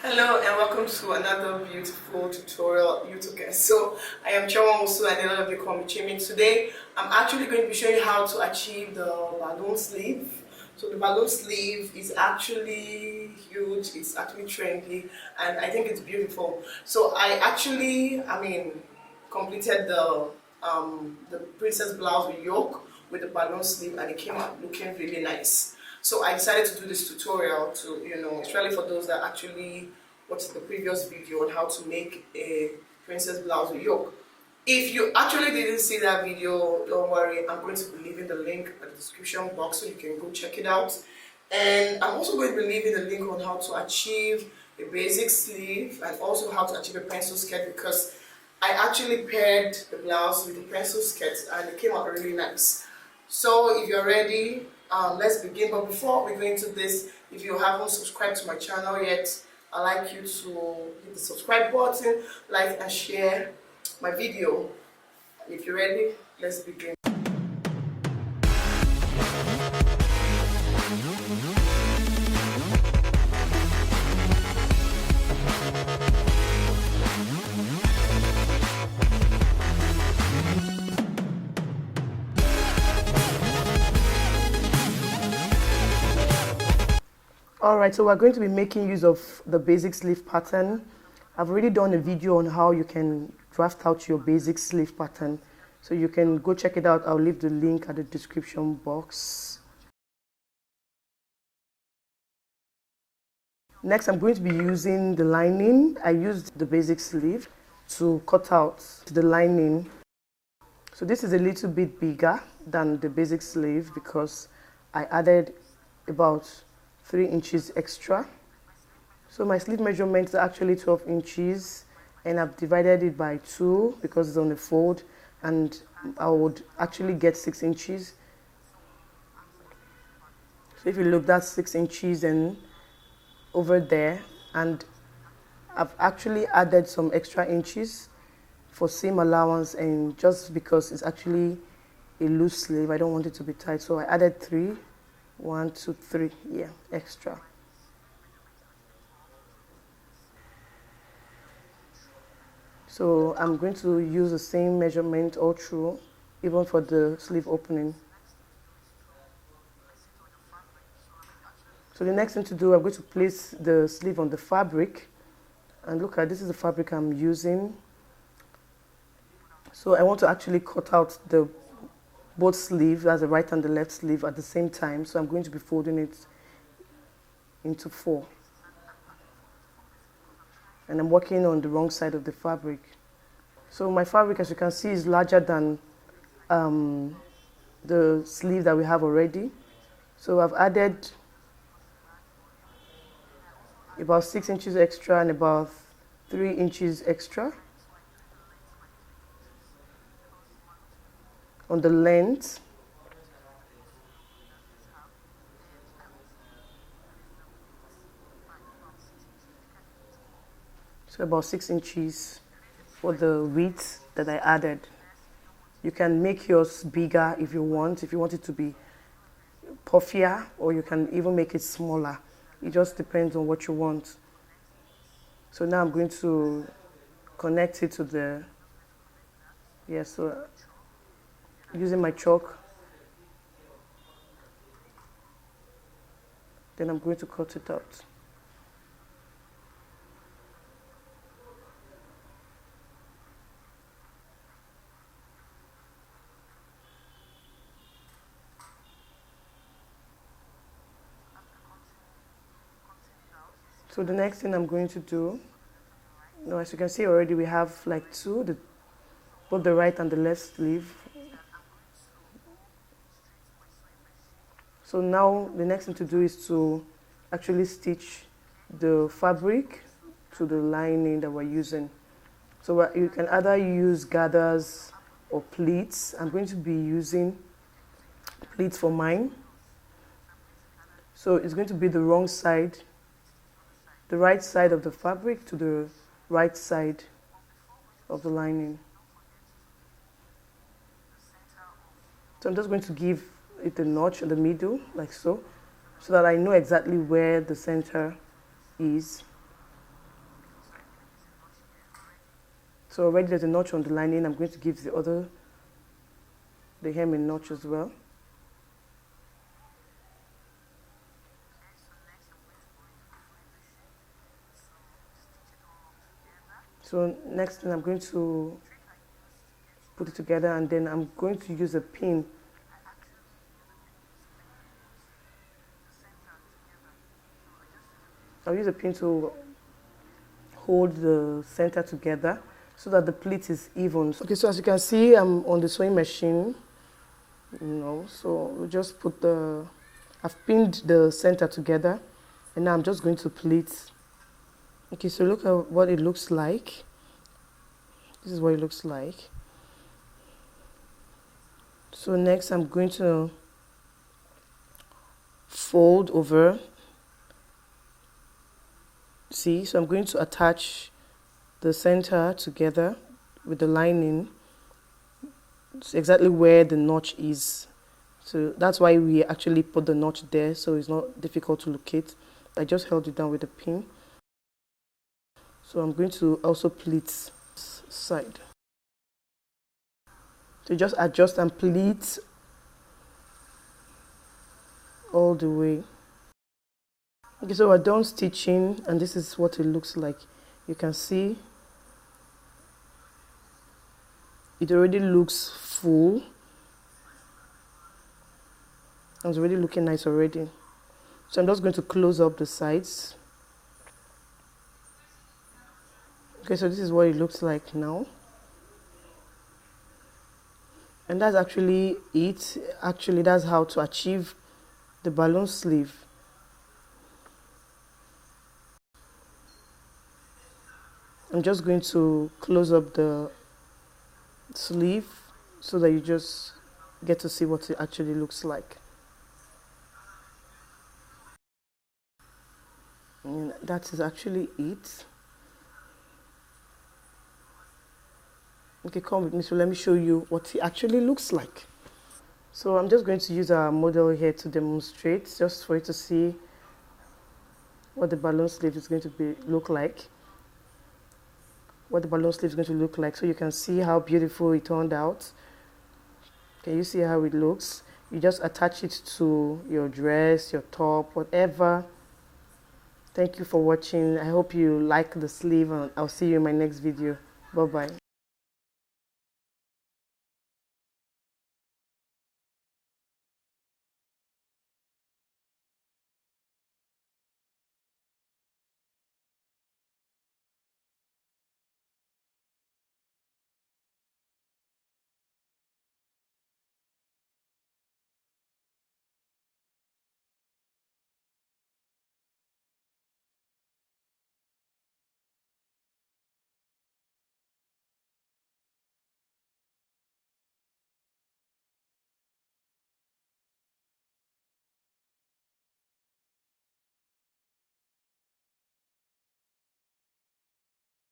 Hello and welcome to another beautiful tutorial YouTube guys. So I am Chioma Nwosu and a lot of you call me Chioma. Today I'm actually going to be showing you how to achieve the balloon sleeve. So the balloon sleeve is actually huge, it's actually trendy, and I think it's beautiful. So completed the princess blouse with yoke with the balloon sleeve, and it came out looking really nice. So I decided to do this tutorial to, especially for those that actually watched the previous video on how to make a princess blouse with yoke. If you actually didn't see that video, don't worry, I'm going to be leaving the link in the description box so you can go check it out. And I'm also going to be leaving the link on how to achieve a basic sleeve and also how to achieve a pencil skirt, because I actually paired the blouse with the pencil skirt and it came out really nice. So if you're ready, let's begin. But before we go into this, if you haven't subscribed to my channel yet, I'd like you to hit the subscribe button, like and share my video. And if you're ready, let's begin. Alright, so we're going to be making use of the basic sleeve pattern. I've already done a video on how you can draft out your basic sleeve pattern. So you can go check it out. I'll leave the link at the description box. Next, I'm going to be using the lining. I used the basic sleeve to cut out the lining. So this is a little bit bigger than the basic sleeve because I added about 3 inches extra. So my sleeve measurement is actually 12 inches and I've divided it by 2 because it's on the fold, and I would actually get 6 inches. So if you look, that's 6 inches and over there, and I've actually added some extra inches for seam allowance, and just because it's actually a loose sleeve, I don't want it to be tight, so I added 3. 1, 2, 3, yeah, extra. So I'm going to use the same measurement all through, even for the sleeve opening. So the next thing to do, I'm going to place the sleeve on the fabric, and look at this is the fabric I'm using. So I want to actually cut out both sleeves, that's the right and the left sleeve, at the same time. So I'm going to be folding it into 4. And I'm working on the wrong side of the fabric. So my fabric, as you can see, is larger than the sleeve that we have already. So I've added about 6 inches extra and about 3 inches extra on the length. So about 6 inches for the width that I added. You can make yours bigger if you want it to be puffier, or you can even make it smaller. It just depends on what you want. So now I'm going to connect it to the, so using my chalk, then I'm going to cut it out. So the next thing I'm going to do, as you can see already, we have like 2, both the right and the left sleeve. So now the next thing to do is to actually stitch the fabric to the lining that we're using. So you can either use gathers or pleats. I'm going to be using pleats for mine. So it's going to be the wrong side, the right side of the fabric to the right side of the lining. So I'm just going to give it a notch in the middle, like so that I know exactly where the center is. So already there's a notch on the lining. I'm going to give the hem a notch as well. So next thing, I'm going to put it together, and then I'm going to use a pin. I'll use a pin to hold the center together so that the pleat is even. Okay, so as you can see, I'm on the sewing machine. So we'll just I've pinned the center together, and now I'm just going to pleat. Okay, so look at what it looks like. This is what it looks like. So next I'm going to fold over. See, so I'm going to attach the center together with the lining. It's exactly where the notch is. So that's why we actually put the notch there, so it's not difficult to locate. I just held it down with a pin. So I'm going to also pleat this side. So just adjust and pleat all the way. Okay, so we're done stitching, and this is what it looks like. You can see it already looks full. It's already looking nice already. So I'm just going to close up the sides. Okay, so this is what it looks like now. And that's actually it. Actually, that's how to achieve the balloon sleeve. I'm just going to close up the sleeve so that you just get to see what it actually looks like. And that is actually it. Okay, come with me, so let me show you what it actually looks like. So I'm just going to use our model here to demonstrate, just for you to see what the balloon sleeve is going to look like. What the balloon sleeve is going to look like, so you can see how beautiful it turned out. Can you see how it looks? You just attach it to your dress, your top, whatever. Thank you for watching. I hope you like the sleeve, and I'll see you in my next video. Bye bye.